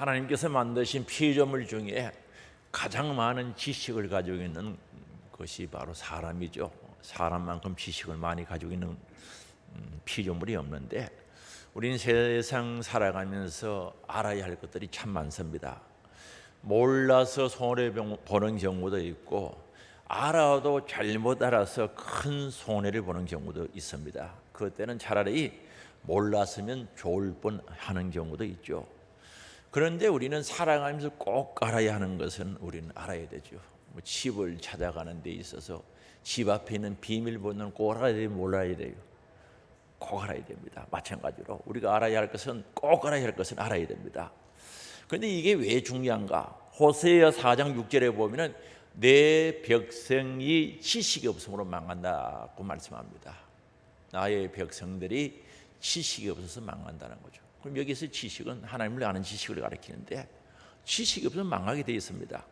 하나님께서 만드신 피조물 중에 가장 많은 지식을 가지고 있는 것이 바로 사람이죠. 사람만큼 지식을 많이 가지고 있는 피조물이 없는데, 우린 세상 살아가면서 알아야 할 것들이 참 많습니다. 몰라서 손해보는 경우도 있고, 알아도 잘못 알아서 큰 손해를 보는 경우도 있습니다. 그때는 차라리 몰랐으면 좋을 뻔하는 경우도 있죠. 그런데 우리는 살아가면서 꼭 알아야 하는 것은 우리는 알아야 되죠. 집을 찾아가는 데 있어서 집 앞에 있는 비밀번호는 꼭 알아야 돼요, 몰라야 돼요? 꼭 알아야 됩니다. 마찬가지로 우리가 알아야 할 것은, 꼭 알아야 할 것은 알아야 됩니다. 그런데 이게 왜 중요한가? 호세아 4장 6절에 보면은 내 백성이 지식이 없음으로 망한다고 말씀합니다. 나의 백성들이 지식이 없어서 망한다는 거죠. 그럼 여기서 지식은 하나님을 아는 지식을 가리키는데, 지식이 없으면 망하게 되어 있습니다.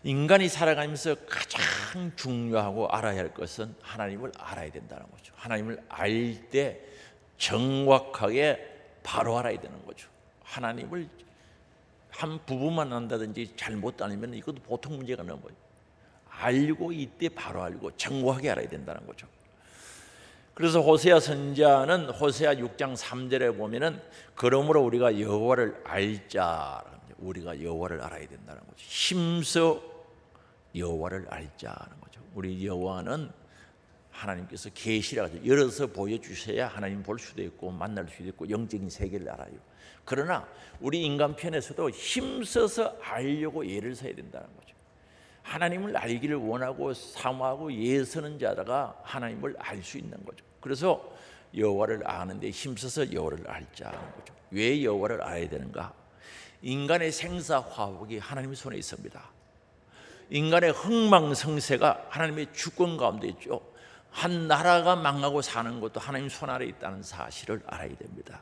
인간이 살아가면서 가장 중요하고 알아야 할 것은 하나님을 알아야 된다는 거죠. 하나님을 알 때 정확하게 바로 알아야 되는 거죠. 하나님을 한 부분만 안다든지 잘못 알면 이것도 보통 문제가 넘어요. 알고 이때 바로 알고 정확하게 알아야 된다는 거죠. 그래서 호세아 선지자는 호세아 6장 3절에 보면은 그러므로 우리가 여호와를 알자, 우리가 여호와를 알아야 된다는 거죠. 힘써 여호와를 알자는 거죠. 우리 여호와는 하나님께서 계시라 가지고 열어서 보여주셔야 하나님 볼 수도 있고 만날 수도 있고 영적인 세계를 알아요. 그러나 우리 인간 편에서도 힘써서 알려고 애를 써야 된다는 거죠. 하나님을 알기를 원하고 사모하고 애쓰는 자가 하나님을 알 수 있는 거죠. 그래서 여호와를 아는데 힘써서 여호와를 알자는 거죠. 왜 여호와를 알아야 되는가? 인간의 생사화복이 하나님의 손에 있습니다. 인간의 흥망성쇠가 하나님의 주권 가운데 있죠. 한 나라가 망하고 사는 것도 하나님 손 아래 있다는 사실을 알아야 됩니다.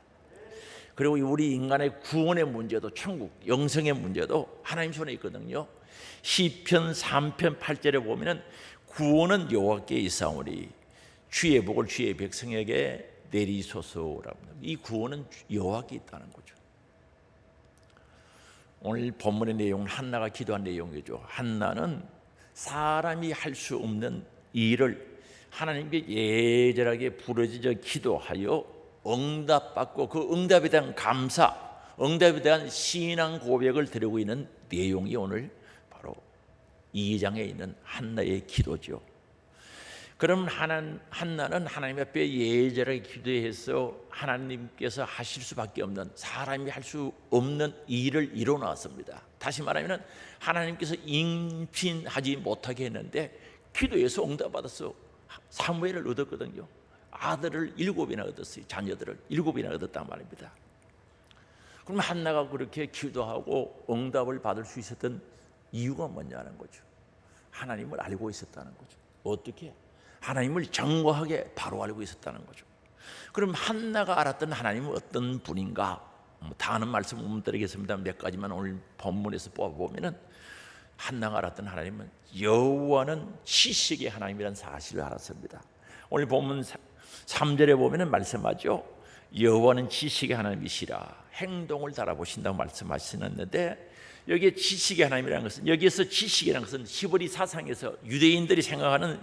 그리고 우리 인간의 구원의 문제도, 천국 영생의 문제도 하나님 손에 있거든요. 시편 3편 8절에 보면은 구원은 여호와께 있사오니 주의 복을 주의 백성에게 내리소서라고. 이 구원은 여호와께 있다는 거죠. 오늘 본문의 내용은 한나가 기도한 내용이죠. 한나는 사람이 할 수 없는 일을 하나님께 예절하게 부르짖어 기도하여 응답받고 그 응답에 대한 감사, 응답에 대한 신앙 고백을 드리고 있는 내용이 오늘 바로 2장에 있는 한나의 기도죠. 그럼 한나는 하나님 앞에 예절하게 기도해서 하나님께서 하실 수밖에 없는, 사람이 할 수 없는 일을 이뤄놨습니다. 다시 말하면 하나님께서 임신하지 못하게 했는데 기도해서 응답받아서 사무엘을 얻었거든요. 아들을 7이나 얻었어요. 자녀들을 7이나 얻었단 말입니다. 그럼 한나가 그렇게 기도하고 응답을 받을 수 있었던 이유가 뭐냐는 거죠. 하나님을 알고 있었다는 거죠. 어떻게? 하나님을 정확하게 바로 알고 있었다는 거죠. 그럼 한나가 알았던 하나님은 어떤 분인가? 다 아는 말씀 못 드리겠습니다. 몇 가지만 오늘 본문에서 뽑아보면은, 한나가 알았던 하나님은 여호와는 지식의 하나님이라는 사실을 알았습니다. 오늘 본문 3절에 보면은 말씀하죠. 여호와는 지식의 하나님이시라 행동을 달아보신다고 말씀하시는데, 여기에 지식의 하나님이라는 것은, 여기에서 지식이라는 것은 히브리 사상에서, 유대인들이 생각하는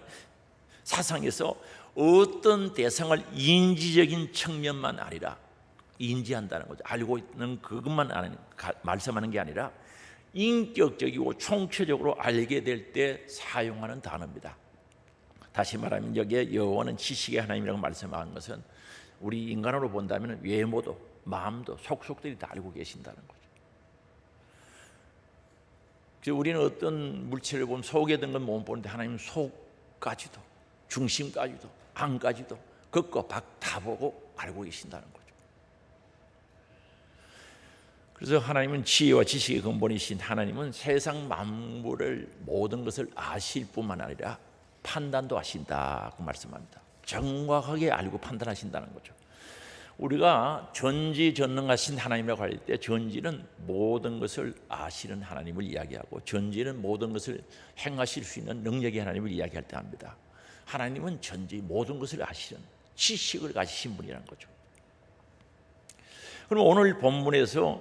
사상에서 어떤 대상을 인지적인 측면만 아니라 인지한다는 거죠. 알고 있는 그것만 말씀하는 게 아니라 인격적이고 총체적으로 알게 될 때 사용하는 단어입니다. 다시 말하면 여기에 여호와는 지식의 하나님이라고 말씀하는 것은 우리 인간으로 본다면 외모도 마음도 속속들이 다 알고 계신다는 거죠. 그래서 우리는 어떤 물체를 보면 속에 든 건 못 보는데 하나님은 속까지도, 중심까지도, 안까지도, 겉과 밖 다 보고 알고 계신다는 거죠. 그래서 하나님은 지혜와 지식의 근본이신 하나님은 세상 만물을, 모든 것을 아실 뿐만 아니라 판단도 하신다고 말씀합니다. 정확하게 알고 판단하신다는 거죠. 우리가 전지전능하신 하나님이라고 할 때, 전지는 모든 것을 아시는 하나님을 이야기하고 전지는 모든 것을 행하실 수 있는 능력의 하나님을 이야기할 때 합니다. 하나님은 전지 모든 것을 아시는 지식을 가지신 분이라는 거죠. 그럼 오늘 본문에서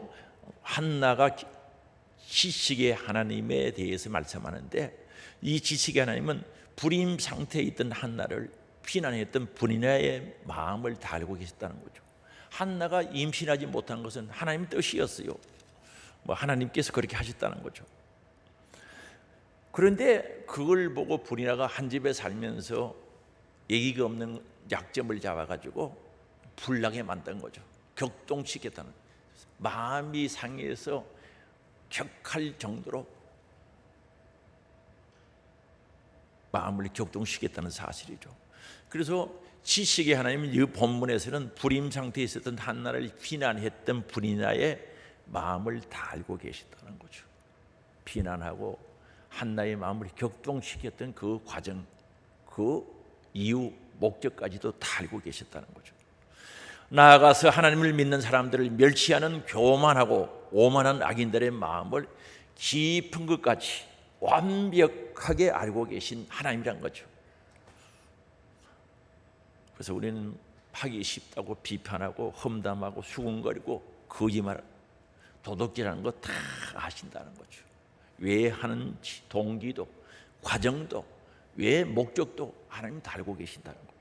한나가 지식의 하나님에 대해서 말씀하는데, 이 지식의 하나님은 불임 상태에 있던 한나를 비난했던 분이나의 마음을 다 알고 계셨다는 거죠. 한나가 임신하지 못한 것은 하나님 뜻이었어요. 하나님께서 그렇게 하셨다는 거죠. 그런데 그걸 보고 분이나가 한 집에 살면서 얘기가 없는 약점을 잡아가지고 불나게 만든 거죠. 격동시켰다는, 마음이 상해서 격할 정도로 마음을 격동시켰다는 사실이죠. 그래서 지식의 하나님은 이 본문에서는 불임 상태에 있었던 한나를 비난했던 분이나의 마음을 다 알고 계시다는 거죠. 비난하고 한나의 마음을 격동시켰던 그 과정, 그 이유, 목적까지도 다 알고 계셨다는 거죠. 나아가서 하나님을 믿는 사람들을 멸시하는 교만하고 오만한 악인들의 마음을 깊은 것까지 완벽하게 알고 계신 하나님이란 거죠. 그래서 우리는 하기 쉽다고 비판하고 험담하고 수군거리고 거짓말, 도덕질하는 거 다 아신다는 거죠. 왜 하는지 동기도, 과정도, 왜 목적도 하나님 다 알고 계신다는 거죠.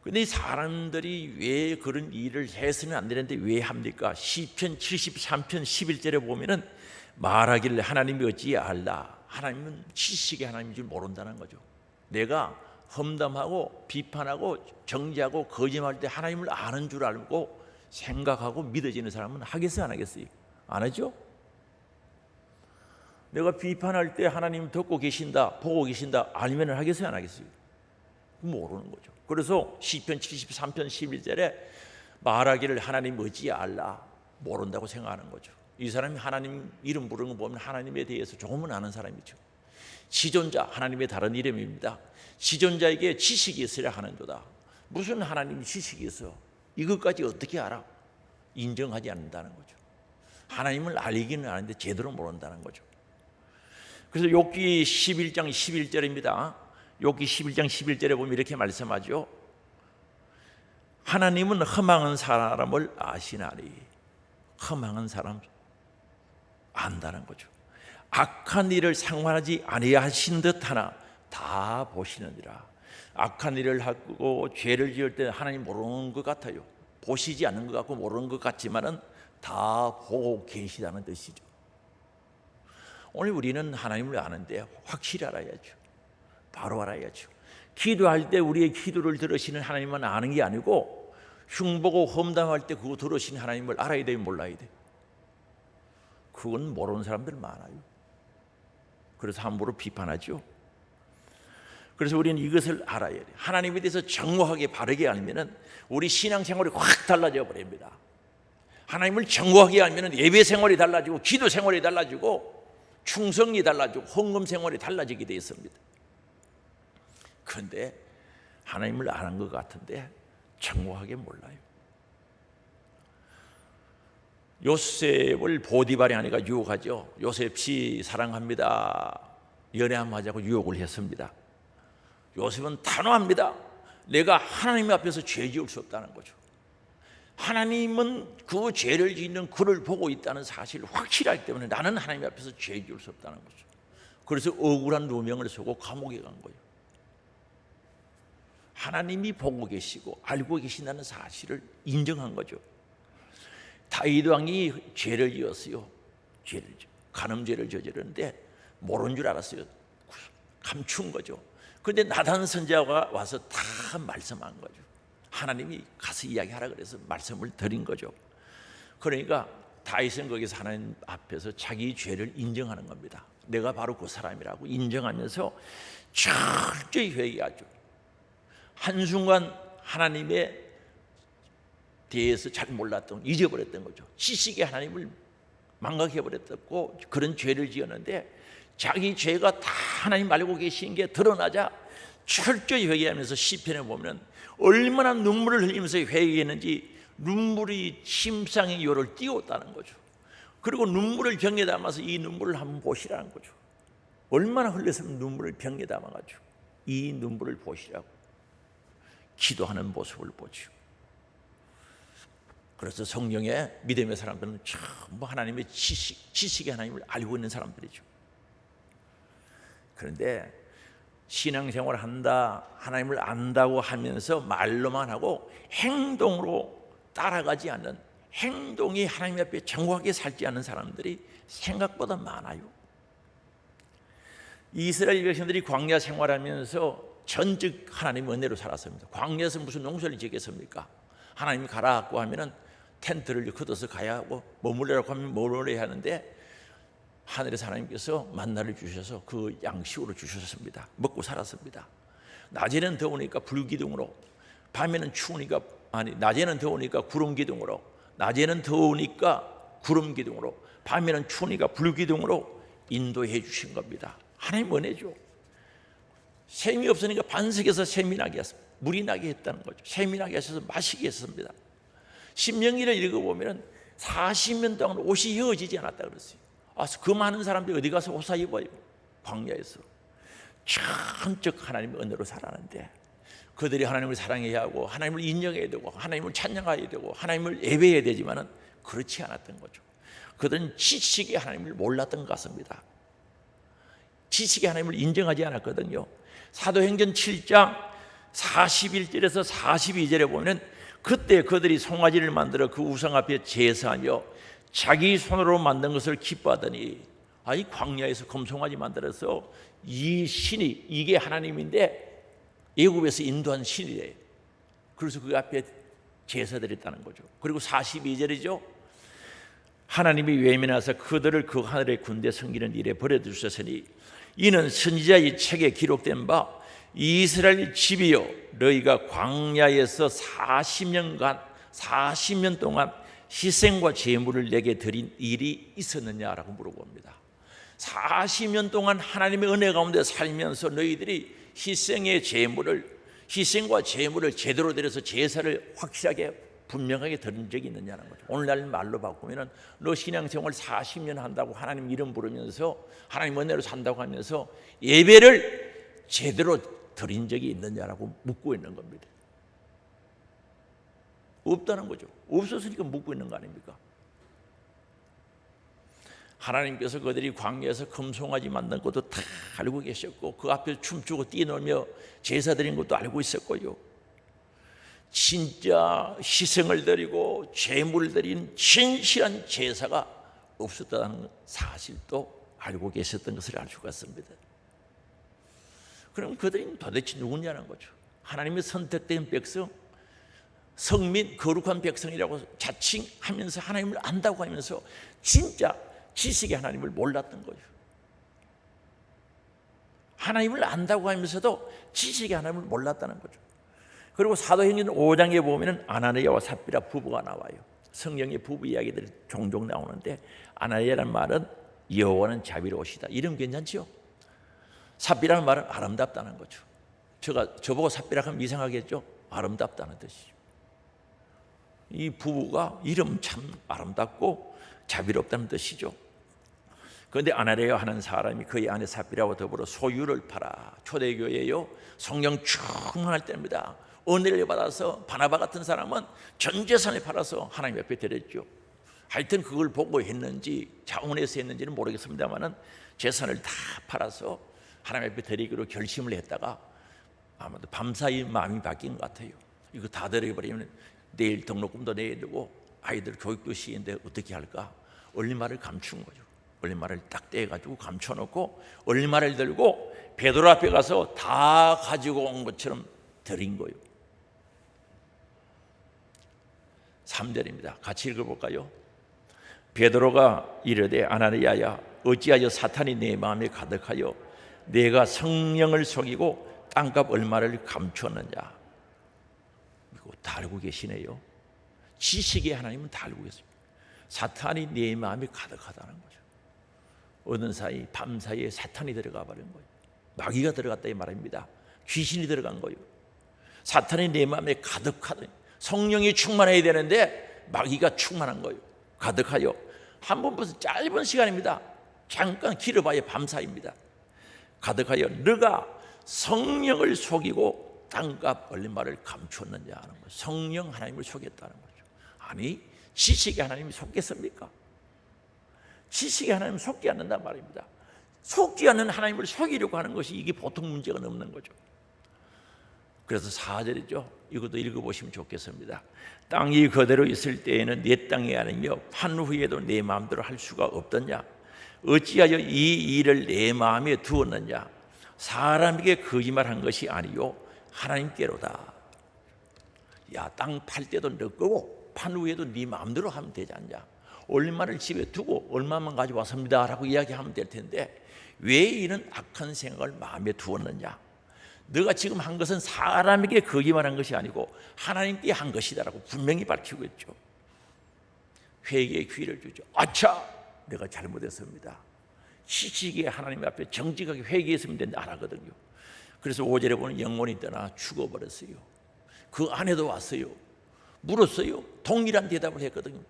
그런데 이 사람들이 왜 그런 일을 해서는 안 되는데 왜 합니까? 시편 73편 11절에 보면은 말하길래 하나님이 어찌 알라, 하나님은 지식의 하나님인 줄 모른다는 거죠. 내가 험담하고 비판하고 정죄하고 거짓말할 때 하나님을 아는 줄 알고 생각하고 믿어지는 사람은 하겠어요, 안 하겠어요? 안 하죠? 내가 비판할 때 하나님 듣고 계신다, 보고 계신다, 아니면 하겠어요, 안 하겠어요? 모르는 거죠. 그래서 시편 73편 11절에 말하기를 하나님 어찌 알라, 모른다고 생각하는 거죠. 이 사람이 하나님 이름 부르는 거 보면 하나님에 대해서 조금은 아는 사람이죠. 지존자, 하나님의 다른 이름입니다. 지존자에게 지식이 있어야 하는도다. 무슨 하나님 지식이 있어? 이것까지 어떻게 알아? 인정하지 않는다는 거죠. 하나님을 알기는 아는데 제대로 모른다는 거죠. 그래서 욥기 11장 11절입니다. 욥기 11장 11절에 보면 이렇게 말씀하죠. 하나님은 허망한 사람을 아시나니, 허망한 사람 안다는 거죠. 악한 일을 상관하지 아니하신 듯하나 다 보시느니라. 악한 일을 하고 죄를 지을 때 하나님 모르는 것 같아요. 보시지 않는 것 같고 모르는 것 같지만은 다 보고 계시다는 뜻이죠. 오늘 우리는 하나님을 아는데 확실히 알아야죠. 바로 알아야죠. 기도할 때 우리의 기도를 들으시는 하나님만 아는 게 아니고 흉보고 험담할 때 그거 들으시는 하나님을 알아야 돼요, 몰라야 돼요? 그건 모르는 사람들 많아요. 그래서 함부로 비판하죠. 그래서 우리는 이것을 알아야 돼요. 하나님에 대해서 정확하게 바르게 알면은 우리 신앙생활이 확 달라져 버립니다. 하나님을 정확하게 알면은 예배 생활이 달라지고 기도 생활이 달라지고 충성이 달라지고 헌금 생활이 달라지게 되어 있습니다. 그런데 하나님을 아는 것 같은데 정확하게 몰라요. 요셉을 보디발의 아내가 유혹하죠. 요셉씨 사랑합니다, 연애한번 하자고 유혹을 했습니다. 요셉은 단호합니다. 내가 하나님 앞에서 죄 지을 수 없다는 거죠. 하나님은 그 죄를 짓는 그를 보고 있다는 사실을 확실하기 때문에 나는 하나님 앞에서 죄 지을 수 없다는 거죠. 그래서 억울한 누명을 쓰고 감옥에 간 거예요. 하나님이 보고 계시고 알고 계신다는 사실을 인정한 거죠. 다윗 왕이 죄를 지었어요. 간음죄를 저지르는데 모르는 줄 알았어요. 감춘 거죠. 그런데 나단 선지자가 와서 다 말씀한 거죠. 하나님이 가서 이야기하라 그래서 말씀을 드린 거죠. 그러니까 다윗은 거기서 하나님 앞에서 자기 죄를 인정하는 겁니다. 내가 바로 그 사람이라고 인정하면서 철저히 회개하죠. 한순간 하나님에 대해서 잘 몰랐던, 잊어버렸던 거죠. 지식의 하나님을 망각해버렸고 그런 죄를 지었는데 자기 죄가 다 하나님 알고 계신 게 드러나자 철저히 회개하면서 시편에 보면 얼마나 눈물을 흘리면서 회개했는지 눈물이 심상의 요를 띄웠다는 거죠. 그리고 눈물을 병에 담아서 이 눈물을 한번 보시라는 거죠. 얼마나 흘렸으면 눈물을 병에 담아가지고 이 눈물을 보시라고 기도하는 모습을 보죠. 그래서 성령의 믿음의 사람들은 전부 하나님의 지식의 하나님을 알고 있는 사람들이죠. 그런데 신앙생활을 한다, 하나님을 안다고 하면서 말로만 하고 행동으로 따라가지 않는, 행동이 하나님 앞에 정확하게 살지 않는 사람들이 생각보다 많아요. 이스라엘 백성들이 광야 생활하면서 전적 하나님의 은혜로 살았습니다. 광야에서 무슨 농사를 지겠습니까? 하나님이 가라고 하면은 텐트를 걷어서 가야 하고, 머물러라고 하면 머물러야 하는데 하늘에서 하나님께서 만나를 주셔서 그 양식으로 주셨습니다. 먹고 살았습니다. 낮에는 더우니까 불기둥으로, 밤에는 추우니까, 낮에는 더우니까 구름기둥으로, 낮에는 더우니까 구름기둥으로, 밤에는 추우니까 불기둥으로 인도해 주신 겁니다. 하나님 은혜죠. 샘이 없으니까 반석에서 샘이 나게 했습니다. 물이 나게 했다는 거죠. 샘이 나게 하셔서 마시게 했습니다. 신명기를 읽어보면 40년 동안 옷이 헤어지지 않았다 그랬어요. 그 많은 사람들이 어디 가서 옷 사 입어요? 광야에서. 천적 하나님의 은혜로 살았는데, 그들이 하나님을 사랑해야 하고 하나님을 인정해야 되고 하나님을 찬양해야 되고 하나님을 예배해야 되지만은 그렇지 않았던 거죠. 그들은 지식의 하나님을 몰랐던 것 같습니다. 지식의 하나님을 인정하지 않았거든요. 사도행전 7장 41절에서 42절에 보면 그때 그들이 송아지를 만들어 그 우상 앞에 제사하며 자기 손으로 만든 것을 기뻐하더니, 이 광야에서 금송아지 만들어서 이 신이, 이게 하나님인데 애굽에서 인도한 신이래요. 그래서 그 앞에 제사드렸다는 거죠. 그리고 42절이죠. 하나님이 외면하사 그들을 그 하늘의 군대 섬기는 일에 버려두셨으니 이는 선지자의 책에 기록된 바 이스라엘 집이여 너희가 광야에서 40년 동안 희생과 제물을 내게 드린 일이 있었느냐라고 물어봅니다. 40년 동안 하나님의 은혜 가운데 살면서 너희들이 희생과 제물을 제대로 드려서 제사를 확실하게 분명하게 드린 적이 있느냐는 거죠. 오늘날 말로 바꾸면 너 신앙생활 40년 한다고 하나님 이름 부르면서 하나님 은혜로 산다고 하면서 예배를 제대로 드린 적이 있느냐라고 묻고 있는 겁니다. 없다는 거죠. 없었으니까 묻고 있는 거 아닙니까? 하나님께서 그들이 광야에서 금송아지 만든 것도 다 알고 계셨고 그 앞에 춤추고 뛰놀며 제사 드린 것도 알고 있었고요. 진짜 희생을 드리고 제물을 드린 진실한 제사가 없었다는 사실도 알고 계셨던 것을 알 수가 있습니다. 그럼 그들이 도대체 누구냐는 거죠. 하나님의 선택된 백성, 성민, 거룩한 백성이라고 자칭하면서 하나님을 안다고 하면서 진짜 지식의 하나님을 몰랐던 거죠. 하나님을 안다고 하면서도 지식의 하나님을 몰랐다는 거죠. 그리고 사도행전 5장에 보면 아나니아와 삽비라 부부가 나와요. 성경의 부부 이야기들이 종종 나오는데 아나니아라는 말은 여호와는 자비로우시다. 이름 괜찮죠? 삽비라는 말은 아름답다는 거죠. 저보고 삽비라 하면 이상하겠죠? 아름답다는 뜻이죠. 이 부부가 이름 참 아름답고 자비롭다는 뜻이죠. 그런데 아나니아 하는 사람이 그의 아내 삽비라와 더불어 소유를 팔아, 초대교회요, 성령 충만할 때입니다. 은혜를 받아서 바나바 같은 사람은 전 재산을 팔아서 하나님 앞에 드렸죠. 하여튼 그걸 보고 했는지 자원해서 했는지는 모르겠습니다만은 재산을 다 팔아서 하나님 앞에 드리기로 결심을 했다가 아마도 밤사이 마음이 바뀐 것 같아요. 이거 다 드려버리면 내일 등록금도 내야 되고 아이들 교육도 시인데 어떻게 할까? 얼리말을 감춘 거죠. 얼리말을 딱 떼가지고 감춰놓고 얼리말을 들고 베드로 앞에 가서 다 가지고 온 것처럼 드린 거예요. 3절입니다. 같이 읽어볼까요? 베드로가 이르되 아나니아야 어찌하여 사탄이 내 마음에 가득하여 내가 성령을 속이고 땅값 얼마를 감추었느냐. 이거 다 알고 계시네요. 지식의 하나님은 다 알고 계십니다. 사탄이 내 마음에 가득하다는 거죠. 어느 사이 밤사이에 사탄이 들어가 버린 거예요. 마귀가 들어갔다 이 말입니다. 귀신이 들어간 거예요. 사탄이 내 마음에 가득하다. 성령이 충만해야 되는데 마귀가 충만한 거예요. 가득하여 한 번 벌써 짧은 시간입니다. 잠깐 길어봐야 밤사이입니다. 가득하여 너가 성령을 속이고 땅값 얼마를 감추었느냐 하는 거예요. 성령 하나님을 속였다는 거죠. 아니 지식에 하나님이 속겠습니까? 지식에 하나님은 속지 않는단 말입니다. 속지 않는 하나님을 속이려고 하는 것이 이게 보통 문제가 넘는 거죠. 그래서 4절이죠. 이것도 읽어보시면 좋겠습니다. 땅이 그대로 있을 때에는 내 땅이 아니며 판 후에도 내 마음대로 할 수가 없더냐? 어찌하여 이 일을 내 마음에 두었느냐? 사람에게 거짓말한 것이 아니요 하나님께로다. 야, 땅 팔 때도 너 거고 판 후에도 네 마음대로 하면 되지 않냐? 얼마를 집에 두고 얼마만 가져왔습니다 라고 이야기하면 될 텐데 왜 이런 악한 생각을 마음에 두었느냐? 너가 지금 한 것은 사람에게 거짓말한 것이 아니고 하나님께 한 것이다라고 분명히 밝히고 있죠. 회개의 기회를 주죠. 아차, 내가 잘못했습니다. 시시기에 하나님 앞에 정직하게 회개했으면 된다 안 하거든요. 그래서 5절에 보면 영혼이 떠나 죽어버렸어요. 그 아내도 왔어요. 물었어요. 동일한 대답을 했거든요.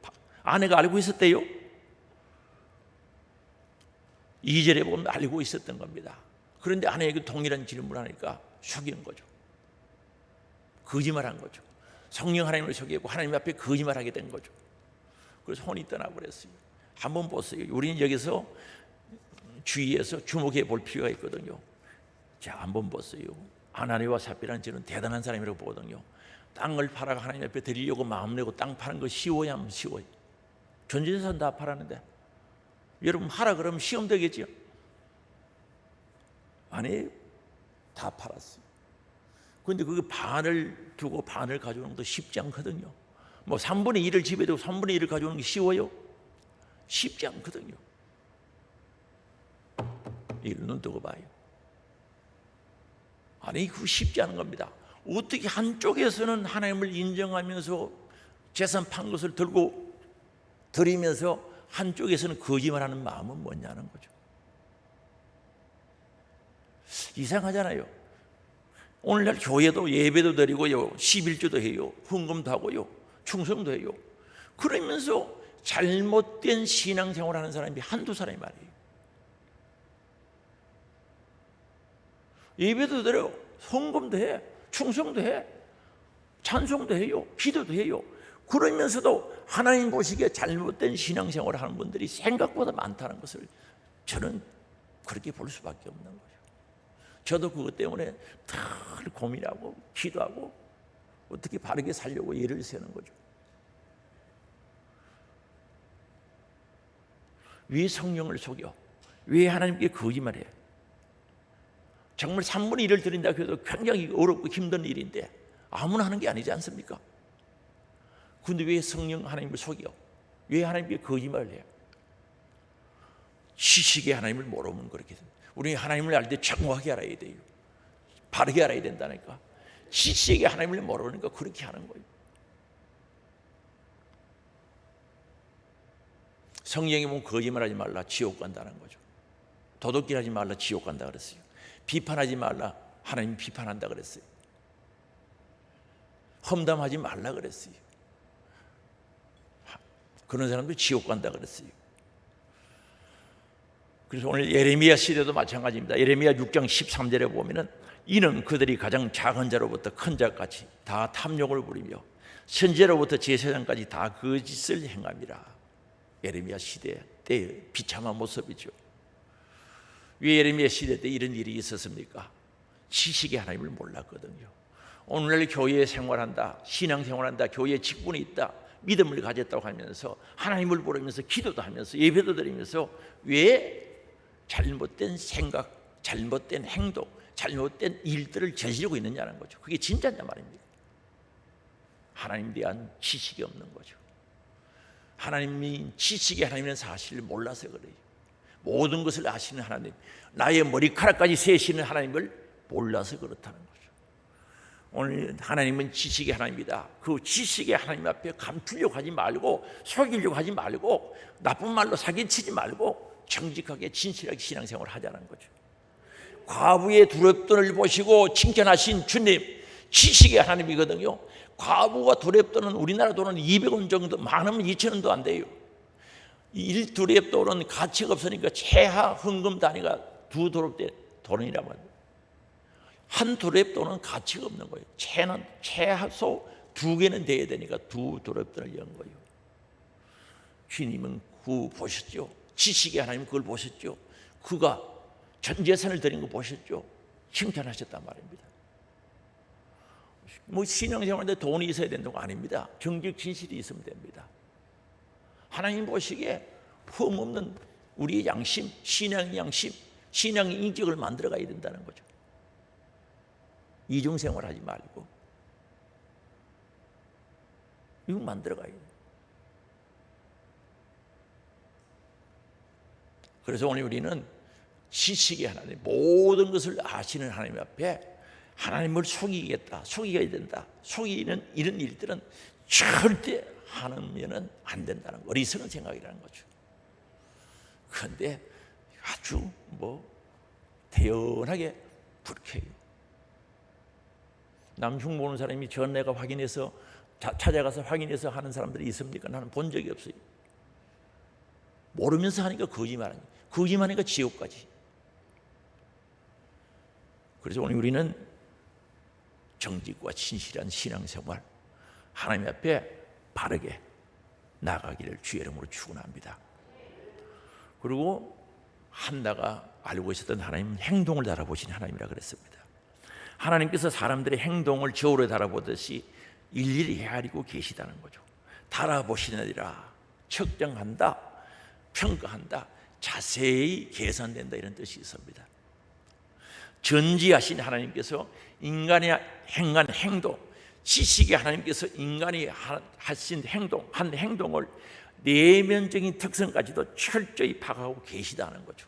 아내가 알고 있었대요. 2절에 보면 알고 있었던 겁니다. 그런데 아내에게 동일한 질문을 하니까 속인 거죠. 거짓말한 거죠. 성령 하나님을 속이고 하나님 앞에 거짓말하게 된 거죠. 그래서 혼이 떠나버렸어요. 한번 보세요. 우리는 여기서 주위에서 주목해 볼 필요가 있거든요. 자, 한번 보세요. 아나니와 삽비라는 저는 대단한 사람이라고 보거든요. 땅을 팔아가 하나님 앞에 드리려고 마음 내고 땅 파는 거 쉬워야 하면 쉬워요. 전재산 다 팔았는데 여러분 하라 그러면 시험 되겠지요? 아니, 다 팔았어요. 그런데 그게 반을 두고 반을 가져오는 것도 쉽지 않거든요. 뭐 3분의 1을 집에 두고 3분의 1을 가져오는 게 쉬워요? 쉽지 않거든요. 이걸 눈 뜨고 봐요. 아니, 그거 쉽지 않은 겁니다. 어떻게 한쪽에서는 하나님을 인정하면서 재산 판 것을 들고 드리면서 한쪽에서는 거짓말하는 마음은 뭐냐는 거죠. 이상하잖아요. 오늘날 교회도 예배도 드리고요, 11조도 해요, 헌금도 하고요, 충성도 해요. 그러면서 잘못된 신앙생활을 하는 사람이 한두 사람이 말이에요. 예배도 드려요, 헌금도 해, 충성도 해, 찬송도 해요, 기도도 해요. 그러면서도 하나님 보시기에 잘못된 신앙생활을 하는 분들이 생각보다 많다는 것을 저는 그렇게 볼 수밖에 없는 거죠. 저도 그것 때문에 늘 고민하고 기도하고 어떻게 바르게 살려고 예를 세는 거죠. 왜 성령을 속여? 왜 하나님께 거짓말해? 정말 3분의 1을 드린다 해도 굉장히 어렵고 힘든 일인데 아무나 하는 게 아니지 않습니까? 그런데 왜 성령 하나님을 속여? 왜 하나님께 거짓말을 해요? 지식의 하나님을 모르면 그렇게 됩니다. 우리 하나님을 알 때 정확하게 알아야 돼요. 바르게 알아야 된다니까. 지식의 하나님을 모르니까 그렇게 하는 거예요. 성경에 보면 거짓말하지 말라, 지옥 간다는 거죠. 도둑질하지 말라, 지옥 간다 그랬어요. 비판하지 말라, 하나님 비판한다 그랬어요. 험담하지 말라 그랬어요. 그런 사람들 지옥 간다 그랬어요. 그래서 오늘 예레미야 시대도 마찬가지입니다. 예레미야 6장 13절에 보면은 이는 그들이 가장 작은 자로부터 큰 자까지 다 탐욕을 부리며 선지자로부터 제사장까지 다 거짓을 행함이라. 예레미야 시대 때의 비참한 모습이죠. 왜 예레미야 시대 때 이런 일이 있었습니까? 지식의 하나님을 몰랐거든요. 오늘날 교회에 생활한다, 신앙생활한다, 교회에 직분이 있다, 믿음을 가졌다고 하면서 하나님을 부르면서 기도도 하면서 예배도 드리면서 왜 잘못된 생각, 잘못된 행동, 잘못된 일들을 저지르고 있느냐는 거죠. 그게 진짜냐 말입니다. 하나님에 대한 지식이 없는 거죠. 하나님이 지식의 하나님이라는 사실을 몰라서 그래요. 모든 것을 아시는 하나님, 나의 머리카락까지 세시는 하나님을 몰라서 그렇다는 거죠. 오늘 하나님은 지식의 하나님이다. 그 지식의 하나님 앞에 감추려고 하지 말고 속이려고 하지 말고 나쁜 말로 사기치지 말고 정직하게 진실하게 신앙생활을 하자는 거죠. 과부의 두렵돈을 보시고 칭찬하신 주님, 지식의 하나님이거든요. 과부가 두렵돈은 우리나라 돈은 200원 정도, 많으면 2,000원도 안 돼요. 1두렵돈은 가치가 없으니까 최하 헌금 단위가 2두렵돈이라고 합니다. 한 두렵돈은 가치가 없는 거예요. 최는 최소 2개는 돼야 되니까 2두렵돈을 연 거예요. 주님은 그 보셨죠. 지식의 하나님 그걸 보셨죠. 그가 전 재산을 드린 거 보셨죠. 칭찬하셨단 말입니다. 뭐 신앙생활인데 돈이 있어야 된다는 거 아닙니다. 정직 진실이 있으면 됩니다. 하나님 보시기에 흠없는 우리의 양심, 신앙의 양심, 신앙의 인격을 만들어 가야 된다는 거죠. 이중생활 하지 말고 이거 만들어 가야 돼요. 그래서 오늘 우리는 지식의 하나님, 모든 것을 아시는 하나님 앞에 하나님을 속이겠다, 속이게 된다, 속이는 이런 일들은 절대 하면은 안 된다는 거, 어리석은 생각이라는 거죠. 그런데 아주 태연하게 불쾌해요. 남흉 보는 사람이 전내가 확인해서 찾아가서 확인해서 하는 사람들이 있습니까? 나는 본 적이 없어요. 모르면서 하니까 거짓말하니까, 거짓말하니까 지옥까지. 그래서 오늘 우리는 정직과 진실한 신앙생활, 하나님 앞에 바르게 나가기를 주의 이름으로 축원합니다. 그리고 한나가 알고 있었던 하나님은 행동을 달아보신 하나님이라 그랬습니다. 하나님께서 사람들의 행동을 저울에 달아보듯이 일일이 헤아리고 계시다는 거죠. 달아보시느니라, 측정한다, 평가한다, 자세히 계산된다, 이런 뜻이 있습니다. 전지하신 하나님께서 인간이 행한 행동, 지식의 하나님께서 인간이 하신 행동, 한 행동을 내면적인 특성까지도 철저히 파악하고 계시다는 거죠.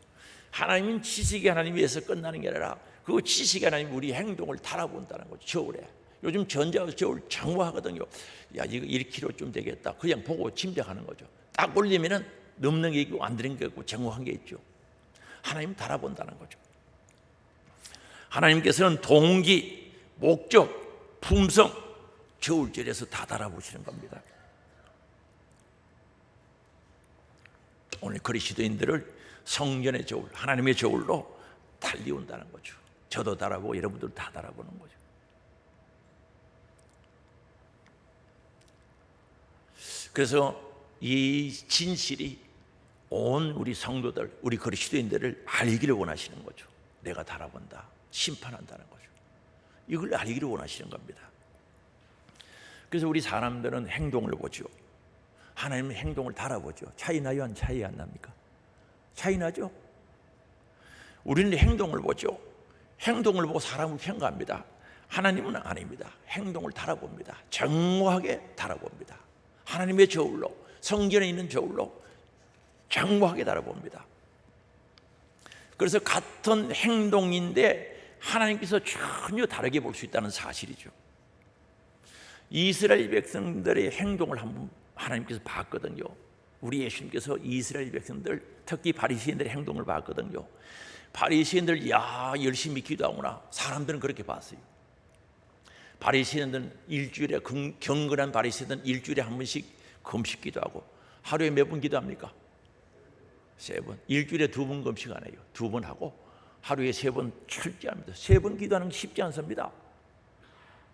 하나님은 지식의 하나님에서 끝나는 게 아니라 그 지식의 하나님 우리 행동을 달아본다는 거죠. 저울에. 요즘 전자와 저울 장구하거든요. 야, 이거 1kg쯤 되겠다. 그냥 보고 짐작하는 거죠. 딱 올리면은 넘는 게 있고 안 되는 게 있고 정확한 게 있죠. 하나님 달아본다는 거죠. 하나님께서는 동기, 목적, 품성, 저울질에서 다 달아보시는 겁니다. 오늘 그리스도인들을 성전의 저울, 하나님의 저울로 달리운다는 거죠. 저도 달아보고 여러분들 다 달아보는 거죠. 그래서 이 진실이 온 우리 성도들, 우리 그리스도인들을 알기를 원하시는 거죠. 내가 달아본다, 심판한다는 거죠. 이걸 알기를 원하시는 겁니다. 그래서 우리 사람들은 행동을 보죠. 하나님은 행동을 달아보죠. 차이 나요? 안 차이 안 납니까? 차이 나죠? 우리는 행동을 보죠. 행동을 보고 사람을 평가합니다. 하나님은 아닙니다. 행동을 달아봅니다. 정확하게 달아봅니다. 하나님의 저울로, 성전에 있는 저울로 정확하게 달아봅니다. 그래서 같은 행동인데 하나님께서 전혀 다르게 볼 수 있다는 사실이죠. 이스라엘 백성들의 행동을 한번 하나님께서 봤거든요. 우리 예수님께서 이스라엘 백성들, 특히 바리새인들의 행동을 봤거든요. 바리새인들 열심히 기도하구나. 사람들은 그렇게 봤어요. 바리새인들은 일주일에 경건한 바리새인들은 일주일에 한 번씩 금식 기도하고 하루에 몇 번 기도합니까? 3번. 일주일에 2번 금식 안 해요. 2번 하고 하루에 3번 철저합니다. 3번 기도하는 게 쉽지 않습니다.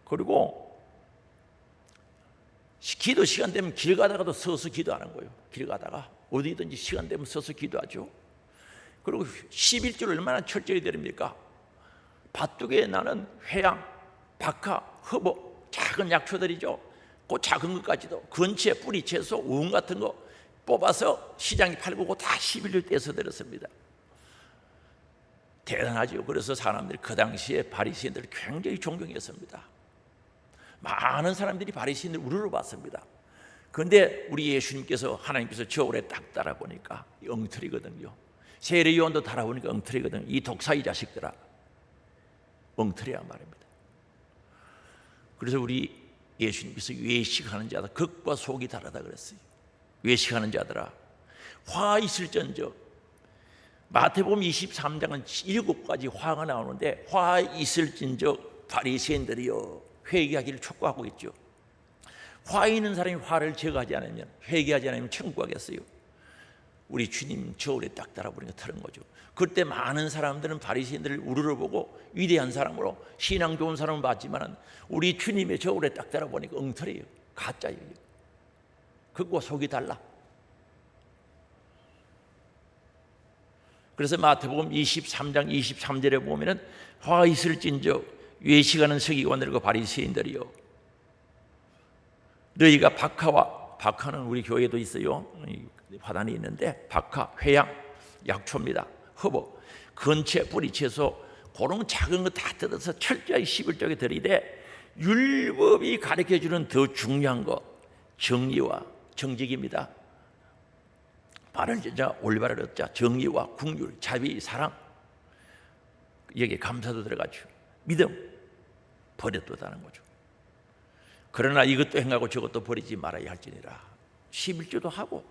그리고 기도 시간 되면 길 가다가도 서서 기도하는 거예요. 길 가다가 어디든지 시간 되면 서서 기도하죠. 그리고 11조를 얼마나 철저히 드립니까? 밭두개에 나는 회양, 박하, 허버, 작은 약초들이죠. 그 작은 것까지도 건채, 뿌리, 채소, 우흥 같은 거 뽑아서 시장에 팔고 다 11조 떼서 드렸습니다. 대단하죠. 그래서 사람들이 그 당시에 바리새인들을 굉장히 존경했습니다. 많은 사람들이 바리새인들 우르르 봤습니다. 그런데 우리 예수님께서 하나님께서 저울에 딱 달아보니까 엉터리거든요. 세례요한도 달아보니까 엉터리거든요. 이 독사이 자식들아, 엉터리야 말입니다. 그래서 우리 예수님께서 외식하는 자들, 겉과 속이 다르다 그랬어요. 외식하는 자들아, 화 있을전저. 마태복음 23장은 7가지 화가 나오는데 화 있을진저 바리새인들이여 회개하기를 촉구하고 있죠. 화 있는 사람이 화를 제거하지 않으면, 회개하지 않으면 천국 가겠어요? 우리 주님 저울에 딱 달아보니까 다른 거죠. 그때 많은 사람들은 바리새인들을 우르르 보고 위대한 사람으로 신앙 좋은 사람을 봤지만 우리 주님의 저울에 딱 달아보니까 엉터리예요. 가짜예요. 그거 속이 달라. 그래서 마태복음 23장 23절에 보면은 화가 있을진저 외식하는 서기관들과 바리새인들이요, 너희가 박하는 우리 교회도 있어요. 화단이 있는데 박하, 회양, 약초입니다. 허브, 건채, 뿌리, 채소 그런 작은 거 다 뜯어서 철저히 11조에 들이대 율법이 가르쳐주는 더 중요한 거 정의와 정직입니다. 바른 자, 올바른 얻자, 정의와 국률, 자비, 사랑, 여기에 감사도 들어가죠. 믿음, 버렸다는 거죠. 그러나 이것도 행하고 저것도 버리지 말아야 할지니라. 11조도 하고